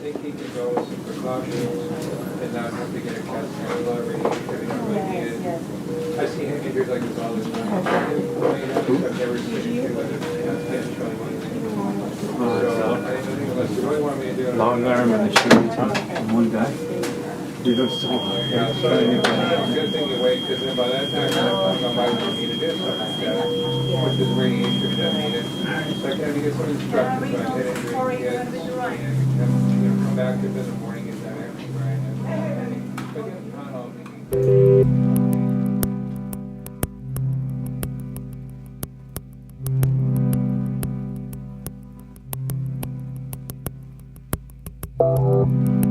think he can go with some precautions and not have to get a CAT scan every year. I see him injured like this all the time. I've never seen an issue with a CAT scan showing anything. So I think unless you really want me to do it. Long arm and a shoe top from one guy. You don't see. Yeah, so it's a good thing you wait, because then by that time, somebody will need to do something like that, which is radiation doesn't need it. So I kind of get some instructions when I head injury kids, and come back in the morning and that everything right. But yeah, not all meetings.